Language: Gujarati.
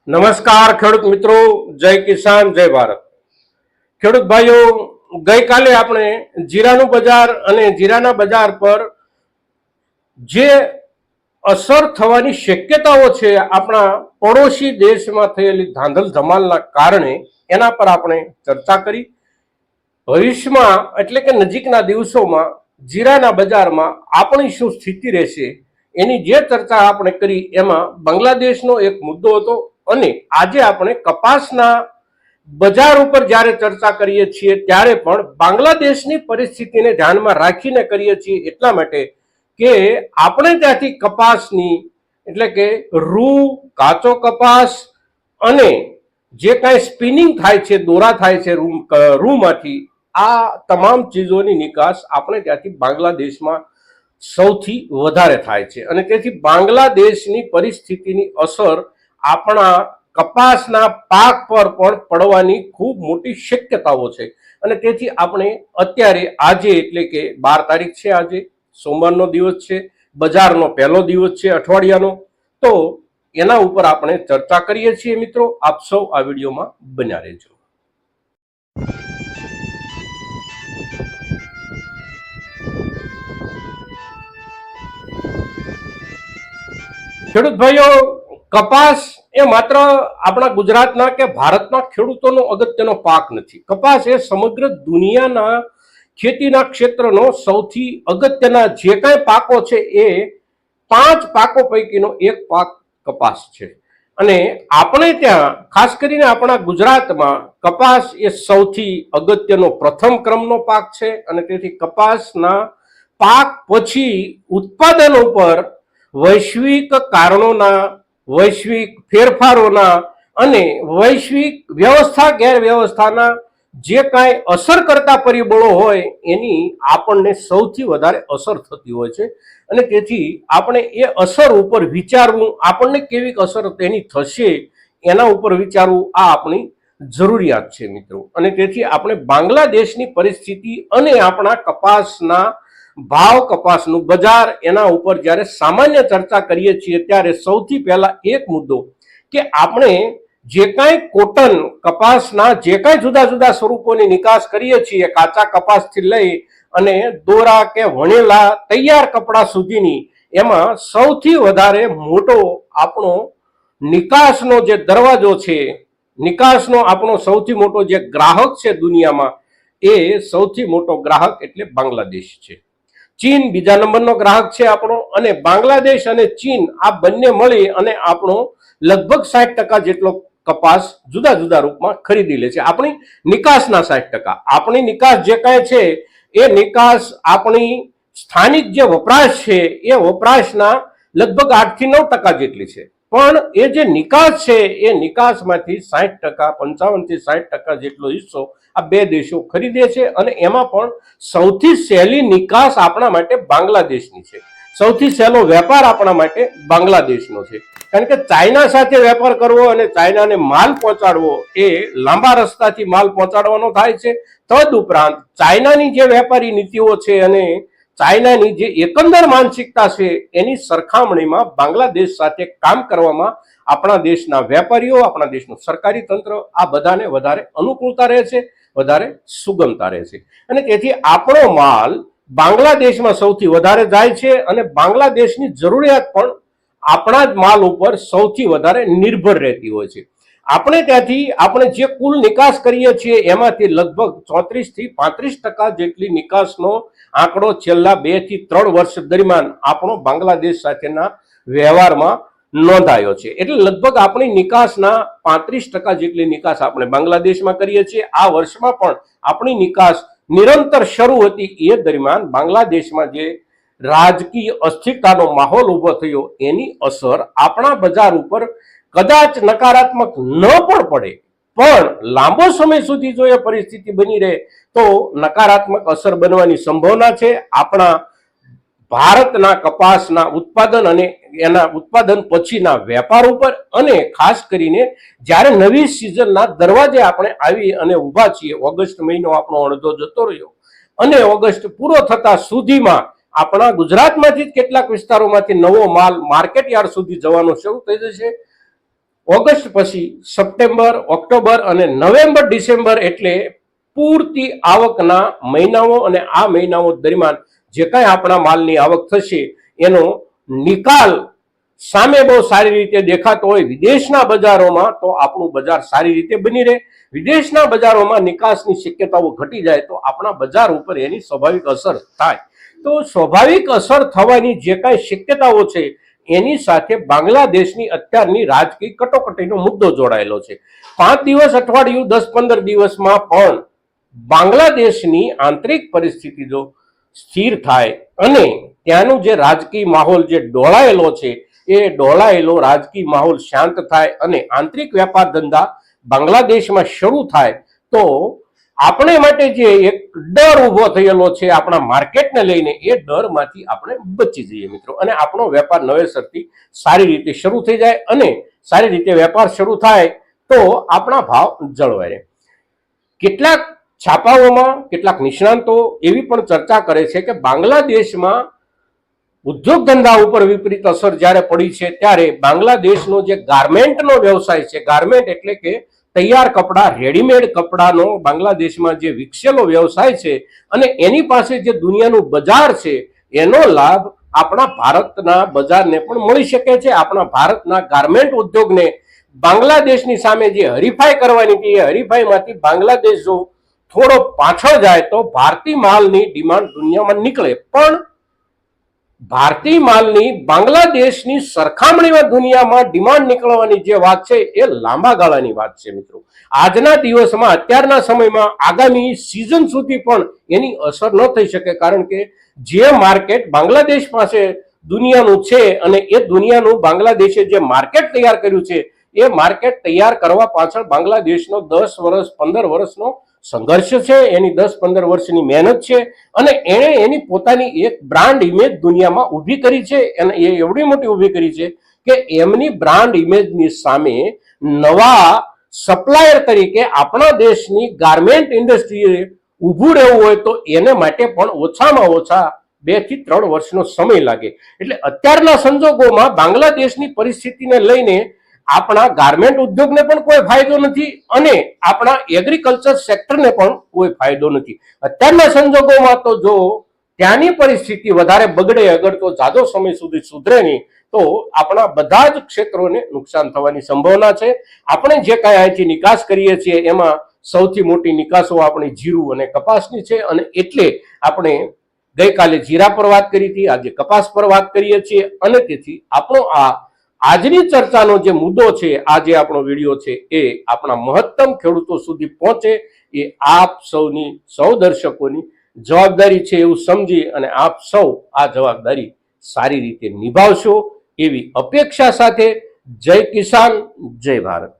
નમસ્કાર ખેડૂત મિત્રો, જય કિસાન, જય ભારત. ખેડૂત ભાઈઓ, ગઈકાલે આપણે જીરાનું બજાર અને જીરાના બજાર પર જે અસર થવાની શક્યતાઓ છે આપણા પડોશી દેશમાં થયેલી ધાંધલ ધમાલના કારણે એના પર આપણે ચર્ચા કરી. ભવિષ્યમાં એટલે કે નજીકના દિવસોમાં જીરાના બજારમાં આપણી શું સ્થિતિ રહેશે એની જે ચર્ચા આપણે કરી એમાં બાંગ્લાદેશનો એક મુદ્દો હતો. અને આજે આપણે કપાસના બજાર ઉપર જ્યારે ચર્ચા કરીએ છીએ ત્યારે પણ બાંગ્લાદેશની પરિસ્થિતિને ધ્યાનમાં રાખીને કરીએ છીએ, એટલા માટે કે આપણે ત્યાંથી કપાસની એટલે કે રૂ, કાચો કપાસ અને જે કાંઈ સ્પિનિંગ થાય છે, દોરા થાય છે રૂમાંથી, આ તમામ ચીજોની નિકાસ આપણે ત્યાંથી બાંગ્લાદેશમાં સૌથી વધારે થાય છે. અને તેથી બાંગ્લાદેશની પરિસ્થિતિની અસર આપણા કપાસના પાક પર પણ પડવાની ખૂબ મોટી શક્યતાઓ છે. અને તેથી આપણે અત્યારે આજે એટલે કે 12 તારીખ છે, આજે સોમવારનો દિવસ છે, બજારનો પહેલો દિવસ છે અઠવાડિયાનો, તો એના ઉપર આપણે ચર્ચા કરીએ છીએ. મિત્રો, આપ સૌ આ વિડીયોમાં બન્યા રહેજો. ખેડૂત ભાઈઓ, કપાસ એ માત્ર આપણા ગુજરાતના કે ભારતના ખેડૂતોનો અગત્યનો પાક નથી. કપાસ એ સમગ્ર દુનિયાના ખેતીના ક્ષેત્રનો સૌથી અગત્યના જે કાંઈ પાકો છે એ 5 પાકો પૈકીનો એક પાક કપાસ છે. અને આપણે ત્યાં ખાસ કરીને આપણા ગુજરાતમાં કપાસ એ સૌથી અગત્યનો પ્રથમ ક્રમનો પાક છે. અને તેથી કપાસના પાક પછી ઉત્પાદન ઉપર વૈશ્વિક કારણોના, વૈશ્વિક ફેરફારોના અને વૈશ્વિક વ્યવસ્થા ગેરવ્યવસ્થાના જે કાંઈ અસર કરતા પરિબળો હોય એની આપણને સૌથી વધારે અસર થતી હોય છે. અને તેથી આપણે એ અસર ઉપર વિચારવું, આપણને કેવી અસર તેની થશે એના ઉપર વિચારવું, આ આપણી જરૂરિયાત છે મિત્રો. અને તેથી આપણે બાંગ્લાદેશની પરિસ્થિતિ અને આપણા કપાસના ભાવ, કપાસનું બજાર, એના ઉપર જ્યારે સામાન્ય ચર્ચા કરીએ છીએ ત્યારે સૌથી પહેલા એક મુદ્દો કે આપણે જે કાંઈ કોટન, કપાસના જે કાંઈ જુદા જુદા સ્વરૂપોની નિકાસ કરીએ છીએ, કાચા કપાસથી લઈ અને દોરા કે વણેલા તૈયાર કપડા સુધીની, એમાં સૌથી વધારે મોટો આપણો નિકાસનો જે દરવાજો છે, નિકાસનો આપણો સૌથી મોટો જે ગ્રાહક છે દુનિયામાં, એ સૌથી મોટો ગ્રાહક એટલે બાંગ્લાદેશ છે. ચીન બીજા નંબરનો ગ્રાહક છે આપણો. અને બાંગ્લાદેશ અને ચીન આ બંને મળી અને આપણો લગભગ 60% જેટલો કપાસ જુદા જુદા રૂપમાં ખરીદી લે છે. આપણી નિકાસના 60%. આપણી નિકાસ જે કાંઈ છે એ નિકાસ આપણી સ્થાનિક જે વપરાશ છે એ વપરાશના લગભગ 8 થી 9% જેટલી છે. પણ એ જે નિકાસ છે એ નિકાસમાંથી 60%, 55 થી 60% જેટલો હિસ્સો આ બે દેશો ખરીદે છે. અને એમાં પણ સૌથી સહેલી નિકાસ આપણા માટે બાંગ્લાદેશની છે. સૌથી સહેલો વેપાર આપણા માટે બાંગ્લાદેશનો છે. કારણ કે ચાઇના સાથે વેપાર કરવો અને ચાઇનાને માલ પહોંચાડવો એ લાંબા રસ્તાથી માલ પહોંચાડવાનો થાય છે. તદ ઉપરાંત ચાઇનાની જે વેપારી નીતિઓ છે અને ચાઇનાની જે એકંદર માનસિકતા છે એની સરખામણીમાં બાંગ્લાદેશ સાથે કામ કરવામાં આપણા દેશના વેપારીઓ, આપણા દેશનું સરકારી તંત્ર, આ બધાને વધારે અનુકૂળતા રહે છે, વધારે સુગમતા રહે છે. અને તેથી આપણો માલ બાંગ્લાદેશમાં સૌથી વધારે જાય છે. અને બાંગ્લાદેશની જરૂરિયાત પણ આપણા જ માલ ઉપર સૌથી વધારે નિર્ભર રહેતી હોય છે. આપણે ત્યાંથી આપણે જે કુલ નિકાસ કરીએ છીએ એમાંથી લગભગ 34 થી 35% જેટલી નિકાસનો આંકડો છેલ્લા 2 થી 3 વર્ષ દરમિયાન આપણો બાંગ્લાદેશ સાથેના વ્યવહારમાં નોંધાયો છે. એટલે લગભગ આપણી નિકાસના 35% જેટલી નિકાસ આપણે બાંગ્લાદેશમાં કરીએ છીએ. આ વર્ષમાં પણ આપણી નિકાસ નિરંતર શરૂ હતી. એ દરમિયાન બાંગ્લાદેશમાં જે રાજકીય અસ્થિરતાનો માહોલ ઉભો થયો એની અસર આપણા બજાર ઉપર કદાચ નકારાત્મક ન પણ પડે, પણ લાંબો સમય સુધી જો એ પરિસ્થિતિ બની રહે તો નકારાત્મક અસર બનવાની સંભાવના છે આપણા ભારતના કપાસના ઉત્પાદન અને એના ઉત્પાદન પછીના વેપાર ઉપર. અને ખાસ કરીને જ્યારે નવી સિઝનના દરવાજે આપણે આવી અને ઊભા છીએ, ઓગસ્ટ મહિનો આપણો અડધો જતો રહ્યો અને ઓગસ્ટ પૂરો થતા સુધીમાં આપણા ગુજરાતમાંથી જ કેટલાક વિસ્તારોમાંથી નવો માલ માર્કેટ યાર્ડ સુધી જવાનો શરૂ થઈ જશે. ઓગસ્ટ પછી સપ્ટેમ્બર, ઓક્ટોબર અને નવેમ્બર, ડિસેમ્બર એટલે પૂરતી આવકના મહિનાઓ, અને આ મહિનાઓ દરમિયાન જે કાંઈ આપણા માલની આવક થશે એનો નિકાલ સામે બહુ સારી રીતે દેખાતો હોય વિદેશના બજારોમાં, તો આપણું બજાર સારી રીતે બની રહે. વિદેશના બજારોમાં નિકાસની શક્યતાઓ ઘટી જાય તો આપણા બજાર ઉપર એની સ્વાભાવિક અસર થાય. તો સ્વાભાવિક અસર થવાની જે કાંઈ શક્યતાઓ છે એની સાથે બાંગ્લાદેશની અત્યારની રાજકીય કટોકટીનો મુદ્દો જોડાયેલો છે. 5 દિવસ, અઠવાડિયું, 10-15 દિવસમાં પણ બાંગ્લાદેશની આંતરિક પરિસ્થિતિ જો સ્થિર થાય અને ત્યાંનું જે રાજકીય માહોલ જે ડોળાયેલો છે એ ડોળાયેલો રાજકીય માહોલ શાંત થાય અને આંતરિક વેપાર ધંધા બાંગ્લાદેશમાં શરૂ થાય તો આપણે માટે જે એક ડર ઉભો થયેલો છે આપણા માર્કેટને લઈને, એ ડરમાંથી આપણે બચી જઈએ મિત્રો, અને આપણો વેપાર નવેસરથી સારી રીતે શરૂ થઈ જાય. અને સારી રીતે વેપાર શરૂ થાય તો આપણા ભાવ જળવાય રહે. કેટલાક છાપાઓમાં કેટલાક નિષ્ણાંતો એવી પણ ચર્ચા કરે છે કે બાંગ્લાદેશમાં ઉદ્યોગ ધંધા ઉપર વિપરીત અસર જ્યારે પડી છે ત્યારે બાંગ્લાદેશનો જે ગાર્મેન્ટનો વ્યવસાય છે, ગાર્મેન્ટ એટલે કે તૈયાર કપડા, રેડીમેડ કપડાનો બાંગ્લાદેશમાં જે વિકસેલો વ્યવસાય છે અને એની પાસે જે દુનિયાનું બજાર છે એનો લાભ આપણા ભારતના બજારને પણ મળી શકે છે. આપણા ભારતના ગાર્મેન્ટ ઉદ્યોગને બાંગ્લાદેશની સામે જે હરીફાઈ કરવાની હતી એ હરીફાઈમાંથી બાંગ્લાદેશ જો થોડો પાછળ જાય તો ભારતીય માલની ડિમાન્ડ દુનિયામાં નીકળે, પણ ભારતીય માલની બાંગ્લાદેશની સરખામણીમાં દુનિયામાં ડિમાન્ડ નીકળવાની જે વાત છે એ લાંબા ગાળાની વાત છે મિત્રો. આજના દિવસમાં, અત્યારના સમયમાં, આગામી સિઝન સુધી પણ એની અસર ન થઈ શકે, કારણ કે જે માર્કેટ બાંગ્લાદેશ પાસે દુનિયાનું છે અને એ દુનિયાનું બાંગ્લાદેશે જે માર્કેટ તૈયાર કર્યું છે એ માર્કેટ તૈયાર કરવા પાછળ બાંગ્લાદેશનો 10 વર્ષ 15 વર્ષનો સંઘર્ષ છે, એની 10-15 વર્ષની મહેનત છે અને એણે એની પોતાની એક બ્રાન્ડ ઇમેજ દુનિયામાં ઊભી કરી છે. અને એ એવડી મોટી ઊભી કરી છે કે એમની બ્રાન્ડ ઇમેજની સામે નવા સપ્લાયર તરીકે આપણા દેશની ગાર્મેન્ટ ઇન્ડસ્ટ્રીએ ઊભું રહેવું હોય તો એને માટે પણ ઓછામાં ઓછા 2 થી 3 વર્ષનો સમય લાગે. એટલે અત્યારના સંજોગોમાં બાંગ્લાદેશની પરિસ્થિતિને લઈને આપણા ગાર્મેન્ટ ઉદ્યોગને પણ કોઈ ફાયદો નથી અને આપણા એગ્રીકલ્ચર સેક્ટરને પણ કોઈ ફાયદો નથી. અત્યારના સંજોગોમાં તો જો ત્યાંની પરિસ્થિતિ વધારે બગડે, અગર તો જાજો સમય સુધી સુધરે નહીં, તો આપણા બધા જ ક્ષેત્રોને નુકસાન થવાની સંભાવના છે. આપણે જે કાંઈ અહીંથી નિકાસ કરીએ છીએ એમાં સૌથી મોટી નિકાસો આપણી જીરું અને કપાસની છે, અને એટલે આપણે ગઈકાલે જીરા પર વાત કરી હતી, આજે કપાસ પર વાત કરીએ છીએ. અને તેથી આપણો આજની ચર્ચાનો જે મુદ્દો છે, આ જે આપણો વિડીયો છે એ આપણા મહત્તમ ખેડૂતો સુધી પહોંચે એ આપ સૌની, સૌ દર્શકોની જવાબદારી છે એવું સમજી અને આપ સૌ આ જવાબદારી સારી રીતે નિભાવશો એવી અપેક્ષા સાથે જય કિસાન, જય ભારત.